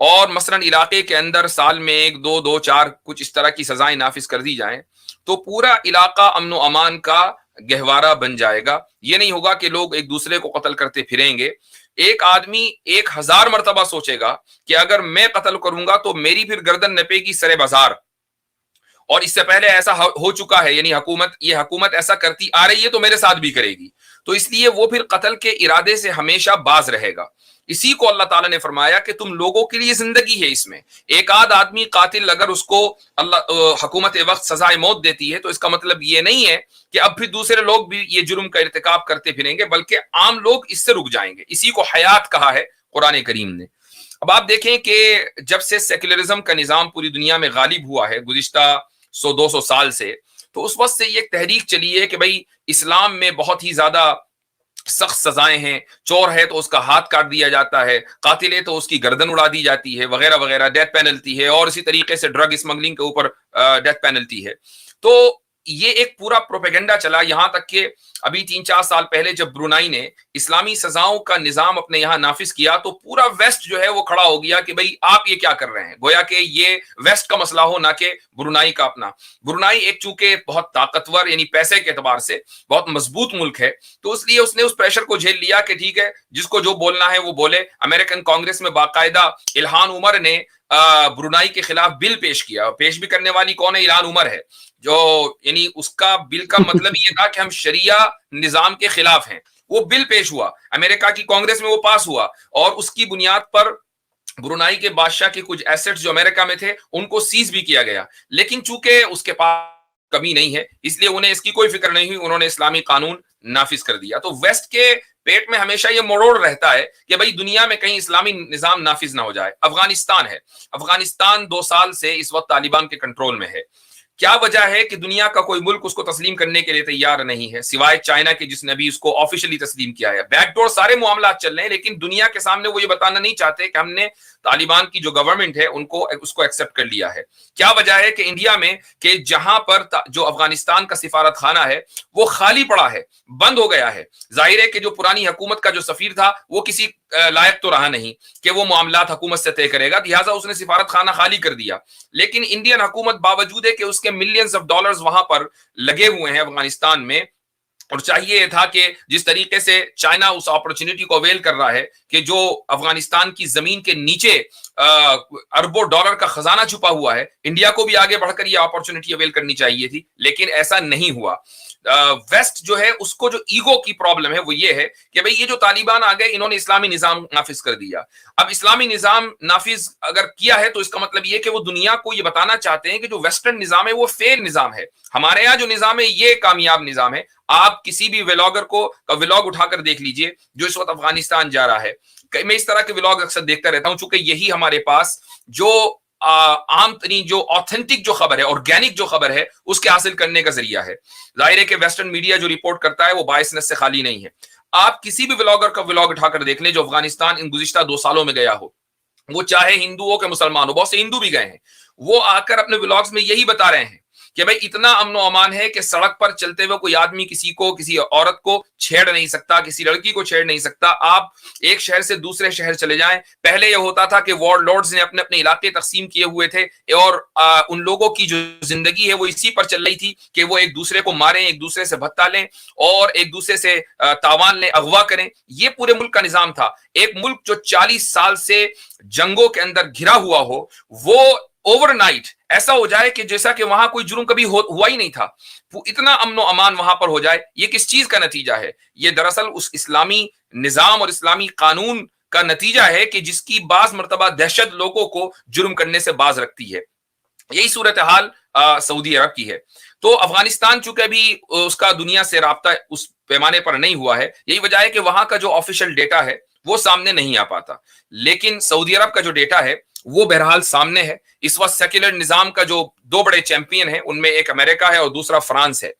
اور مثلاً علاقے کے اندر سال میں 1 2 2 4 کچھ اس طرح کی سزائیں نافذ کر دی جائیں تو پورا علاقہ امن و امان کا گہوارہ بن جائے گا. یہ نہیں ہوگا کہ لوگ ایک دوسرے کو قتل کرتے پھریں گے. ایک آدمی 1000 مرتبہ سوچے گا کہ اگر میں قتل کروں گا تو میری پھر گردن نپے گی سرے بازار, اور اس سے پہلے ایسا ہو چکا ہے, یعنی یہ حکومت ایسا کرتی آ رہی ہے تو میرے ساتھ بھی کرے گی, تو اس لیے وہ پھر قتل کے ارادے سے ہمیشہ باز رہے گا. اسی کو اللہ تعالیٰ نے فرمایا کہ تم لوگوں کے لیے زندگی ہے اس میں. ایک آدھ آدمی قاتل اگر اس کو حکومت وقت سزائے موت دیتی ہے تو اس کا مطلب یہ نہیں ہے کہ اب پھر دوسرے لوگ بھی یہ جرم کا ارتکاب کرتے پھریں گے, بلکہ عام لوگ اس سے رک جائیں گے. اسی کو حیات کہا ہے قرآن کریم نے. اب آپ دیکھیں کہ جب سے سیکولرزم کا نظام پوری دنیا میں غالب ہوا ہے گزشتہ 100-200 سال سے, تو اس وقت سے یہ ایک تحریک چلی ہے کہ بھائی اسلام میں بہت ہی زیادہ سخت سزائیں ہیں. چور ہے تو اس کا ہاتھ کاٹ دیا جاتا ہے, قاتل ہے تو اس کی گردن اڑا دی جاتی ہے, وغیرہ وغیرہ, ڈیتھ پینلٹی ہے, اور اسی طریقے سے ڈرگ اسمگلنگ کے اوپر ڈیتھ پینلٹی ہے. تو یہ ایک پورا پروپیگنڈا چلا, یہاں تک کہ ابھی 3-4 سال پہلے جب برونائی نے اسلامی سزاؤں کا نظام اپنے یہاں نافذ کیا تو پورا ویسٹ جو ہے وہ کھڑا ہو گیا کہ بھئی آپ یہ کیا کر رہے ہیں, گویا کہ یہ ویسٹ کا مسئلہ ہو نہ کہ برونائی کا اپنا. برونائی ایک چونکہ بہت طاقتور یعنی پیسے کے اعتبار سے بہت مضبوط ملک ہے, تو اس لیے اس نے اس پریشر کو جھیل لیا کہ ٹھیک ہے جس کو جو بولنا ہے وہ بولے. امریکن کانگریس میں باقاعدہ الہان عمر نے برونائی کے خلاف بل پیش کیا. پیش بھی کرنے والی کون ہے؟ الہان عمر ہے, جو یعنی اس کا بل کا مطلب یہ تھا کہ ہم شریعہ نظام کے خلاف ہیں. وہ بل پیش ہوا امریکہ کی کانگریس میں, وہ پاس ہوا, اور اس کی بنیاد پر برونائی کے بادشاہ کے کچھ ایسٹس جو امریکہ میں تھے ان کو سیز بھی کیا گیا. لیکن چونکہ اس کے پاس کمی نہیں ہے اس لیے انہیں اس کی کوئی فکر نہیں ہوئی, انہوں نے اسلامی قانون نافذ کر دیا. تو ویسٹ کے پیٹ میں ہمیشہ یہ مروڑ رہتا ہے کہ بھئی دنیا میں کہیں اسلامی نظام نافذ نہ ہو جائے. افغانستان ہے, افغانستان 2 سال سے اس وقت طالبان کے کنٹرول میں ہے. کیا وجہ ہے کہ دنیا کا کوئی ملک اس کو تسلیم کرنے کے لیے تیار نہیں ہے سوائے چائنا کے, جس نے بھی اس کو آفیشلی تسلیم کیا ہے. بیک ڈور سارے معاملات چل رہے ہیں, لیکن دنیا کے سامنے وہ یہ بتانا نہیں چاہتے کہ ہم نے طالبان کی جو گورنمنٹ ہے اس کو ایکسپٹ کر لیا ہے. کیا وجہ ہے کہ انڈیا میں کہ جہاں پر جو افغانستان کا سفارت خانہ ہے وہ خالی پڑا ہے, بند ہو گیا ہے. ظاہر ہے کہ جو پرانی حکومت کا جو سفیر تھا وہ کسی لائق تو رہا نہیں کہ وہ معاملات حکومت سے طے کرے گا, لہٰذا اس نے سفارت خانہ خالی کر دیا. لیکن انڈین حکومت باوجود ہے کہ اس کے ملینز آف ڈالرز وہاں پر لگے ہوئے ہیں افغانستان میں, اور چاہیے تھا کہ جس طریقے سے چائنا اس اپرچونٹی کو اویل کر رہا ہے کہ جو افغانستان کی زمین کے نیچے اربوں ڈالر کا خزانہ چھپا ہوا ہے, انڈیا کو بھی آگے بڑھ کر یہ اپرچونٹی اویل کرنی چاہیے تھی, لیکن ایسا نہیں ہوا. ویسٹ جو ہے اس کو جو ایگو کی پرابلم ہے وہ یہ ہے کہ بھئی یہ جو طالبان آ گئے انہوں نے اسلامی نظام نافذ کر دیا. اب اسلامی نظام نافذ اگر کیا ہے تو اس کا مطلب یہ کہ وہ دنیا کو یہ بتانا چاہتے ہیں کہ جو ویسٹرن نظام ہے وہ فیل نظام ہے, ہمارے یہاں جو نظام ہے یہ کامیاب نظام ہے. آپ کسی بھی ولاگر کو ولاگ اٹھا کر دیکھ لیجئے جو اس وقت افغانستان جا رہا ہے. میں اس طرح کے ولاگ اکثر دیکھتا رہتا ہوں چونکہ یہی ہمارے پاس جو عام ترین جو آتھینٹک جو خبر ہے, آرگینک جو خبر ہے اس کے حاصل کرنے کا ذریعہ ہے. ظاہر ہے کہ ویسٹرن میڈیا جو رپورٹ کرتا ہے وہ باعث سے خالی نہیں ہے. آپ کسی بھی ولاگر کا ولاگ اٹھا کر دیکھ لیں جو افغانستان ان گزشتہ 2 سالوں میں گیا ہو, وہ چاہے ہندو ہو کہ مسلمان ہو, بہت سے ہندو بھی گئے ہیں, وہ آ کر اپنے ولاگز میں یہی بتا رہے ہیں کہ بھئی اتنا امن و امان ہے کہ سڑک پر چلتے ہوئے کوئی آدمی کسی عورت کو چھیڑ نہیں سکتا, کسی لڑکی کو چھیڑ نہیں سکتا. آپ ایک شہر سے دوسرے شہر چلے جائیں, پہلے یہ ہوتا تھا کہ وارڈ لارڈز نے اپنے اپنے علاقے تقسیم کیے ہوئے تھے اور ان لوگوں کی جو زندگی ہے وہ اسی پر چل رہی تھی کہ وہ ایک دوسرے کو ماریں, ایک دوسرے سے بھتہ لیں اور ایک دوسرے سے تاوان لیں, اغوا کریں. یہ پورے ملک کا نظام تھا. ایک ملک جو 40 سال سے جنگوں کے اندر گھرا ہوا ہو وہ اوور نائٹ ایسا ہو جائے کہ جیسا کہ وہاں کوئی جرم کبھی ہوا ہی نہیں تھا, اتنا امن و امان وہاں پر ہو جائے, یہ کس چیز کا نتیجہ ہے؟ یہ دراصل اس اسلامی نظام اور اسلامی قانون کا نتیجہ ہے کہ جس کی بعض مرتبہ دہشت لوگوں کو جرم کرنے سے باز رکھتی ہے. یہی صورتحال سعودی عرب کی ہے. تو افغانستان چونکہ ابھی اس کا دنیا سے رابطہ اس پیمانے پر نہیں ہوا ہے, یہی وجہ ہے کہ وہاں کا جو آفیشیل ڈیٹا ہے وہ سامنے نہیں آ پاتا. لیکن سعودی عرب کا جو ڈیٹا ہے وہ بہرحال سامنے ہے. اس وقت سیکولر نظام کا جو 2 بڑے چیمپئن ہیں ان میں ایک امریکہ ہے اور دوسرا فرانس ہے.